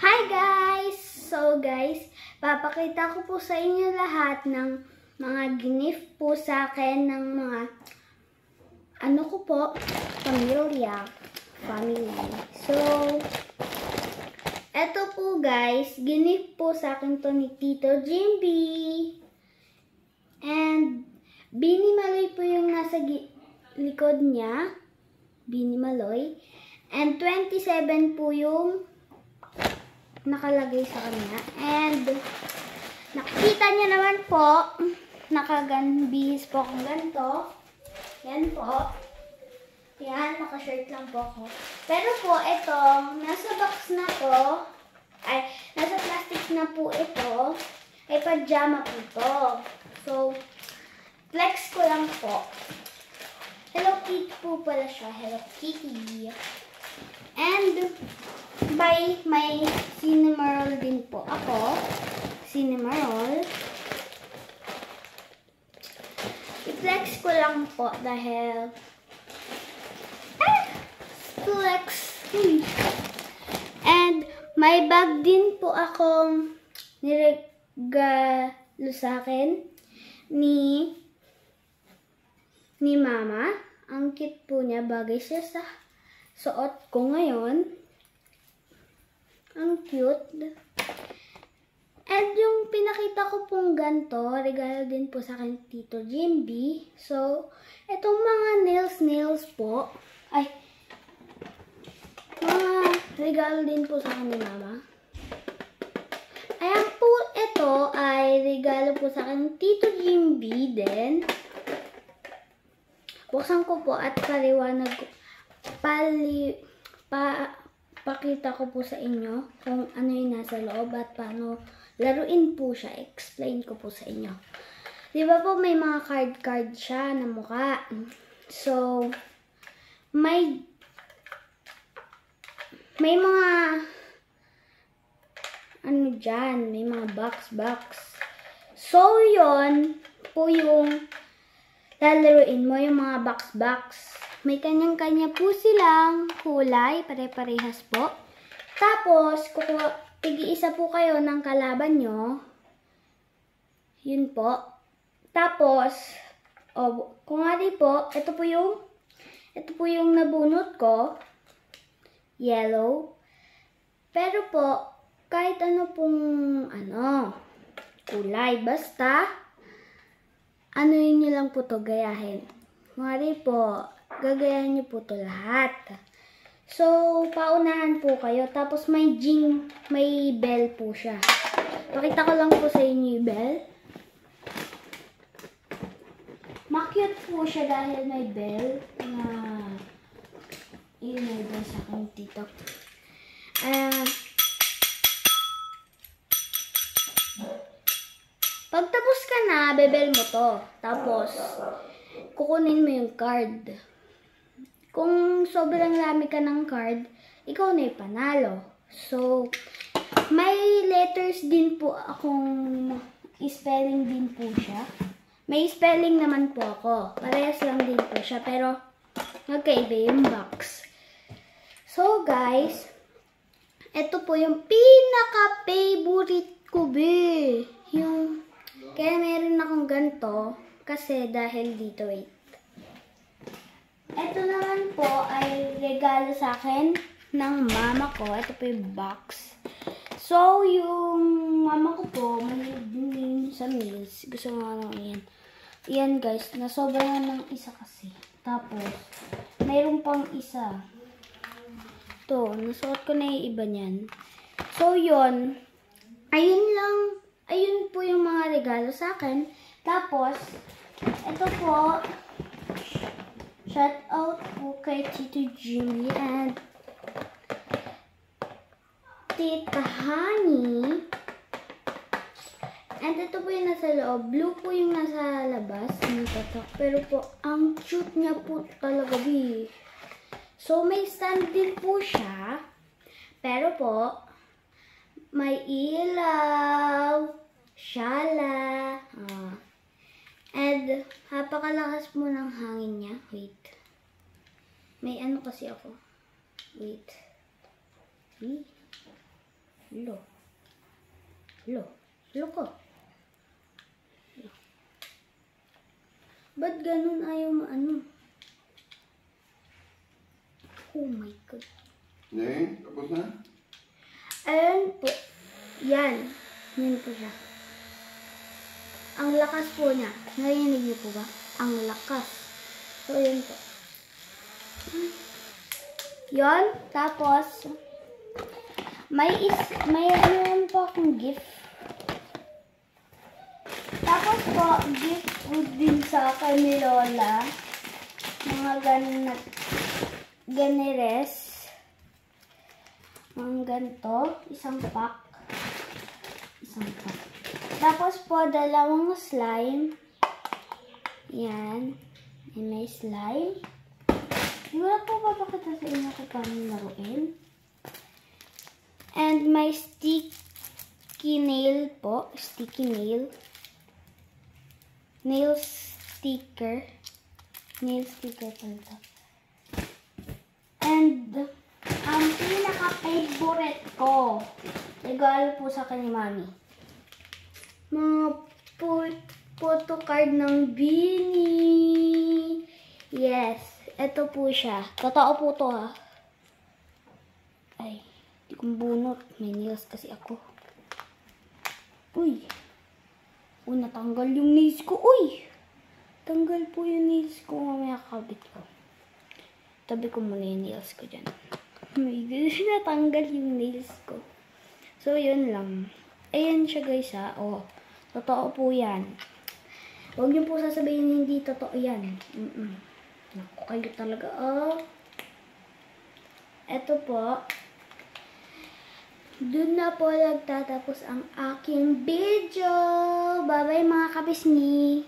Hi guys! So guys, papakita ko po sa inyo lahat ng mga gift po sa akin ng mga family. So, eto po guys, gift po sa akin to ni Tito Jimby. And Bini Maloy po yung nasa likod niya. Bini Maloy. And 27 po yung nakalagay sa kanya. And nakikita niyo naman po, nakaganbihis po akong ganito. Yan po. Yan, naka-shirt lang po ako. Pero po, ito, nasa box na to, nasa plastic na po ito, ay pajama po to. So, flex ko lang po. Hello Kitty po pala siya. Hello Kitty. And, by may Cinnamoroll din po ako. Cinnamoroll. I-flex ko lang po dahil flex. And may bag din po akong niregalo sa akin ni Mama. Ang cute po niya. Bagay siya sa suot ko ngayon. Ang cute. And yung pinakita ko pong ganito, regalo din po sa akin Tito Jimby. So, itong mga nails po, mga regalo din po sa akin ni Mama. Ayan po, ito ay regalo po sa akin Tito Jimby din. Buksan ko po at pakita ko po sa inyo kung ano yung nasa loob at paano laruin po siya. Explain ko po sa inyo. Di ba po may mga card siya na mukha. So, may mga ano dyan, may mga box. So, yon po yung lalaruin mo, yung mga box. May kanyang-kanya po silang kulay, pare-parehas po. Tapos, tig-isa po kayo ng kalaban nyo. Yun po. Tapos, kung nga po, ito po yung nabunot ko. Yellow. Pero po, kahit ano pong kulay, basta yun nyo lang po to gayahin. Mari po, gagayahin nyo po to lahat. So, paunahan po kayo. Tapos may bell po siya. Pakita ko lang po sa inyo yung bell. Makyut po siya dahil may bell. Yun may bell sa akin dito. Pagtapos ka na, bebel mo to. Tapos, kukunin mo yung card. Kung sobrang dami ka ng card, ikaw na yung panalo. So, may letters din po akong spelling din po siya. May spelling naman po ako. Parehas lang din po siya. Pero, magkaiba yung box. So, guys, ito po yung pinaka-favorite ko, kaya meron akong ganito kasi dahil dito, wait. Ito naman po ay regalo sa akin ng mama ko. Ito po yung box. So, yung mama ko po, mahilig din sa meals. Gusto nga lang yan. Yan guys, nasobrayan ng isa kasi. Tapos, mayroon pang isa. Ito, nasuot ko na yung iba niyan. So, yun. Ayun po yung mga regalo sa akin. Tapos, ito po, shout out po kay Tito Jimmy and Tita Honey. And ito po yung nasa loob. Blue po yung nasa labas. Pero po, ang cute niya po talaga, So, may stand din po siya. Pero po, may ilaw, shala, and napakalakas po ng hangin niya. Wait. May kasi ako. Wait. Lo. Lo. Lo ko. Ba't ganun ayaw maano? Oh my God. Neng, tapos na? Ayan po. Yan. Yan po siya. Ang lakas po niya. Narinig niyo po ba? Ang lakas. So, yun po. Yon. Tapos, mayroon po akong gift. Tapos po, gift po din sa akin ni Lola. Mga ganires. Mga ganito. Isang pack. Tapos po, dalawang slime. Yan. May slime. Wala po papakita sa inyo kung paano laruin. And may sticky nail po. Sticky nail. Nail sticker. Nail sticker po ito. And, ang pinaka-favorite ko, regalo po sa akin ni Mami. Mga photo card ng Beanie. Yes, ito po siya. Totoo po to ha. Ay, di kong bunot. May nails kasi ako. Uy. Natanggal yung nails ko. Uy! Tanggal po yung nails ko. Mamaya kabit ko. Tabi ko muna yung nails ko dyan. Oh my God, natanggal yung nails ko. So, yun lang. Ayan siya guys ha. Oh, totoo po yan. Huwag niyo po sasabihin hindi totoo yan. Naku, kayo talaga. Oh. Ito po. Doon na po nagtatapos ang aking video. Bye-bye mga kabisni.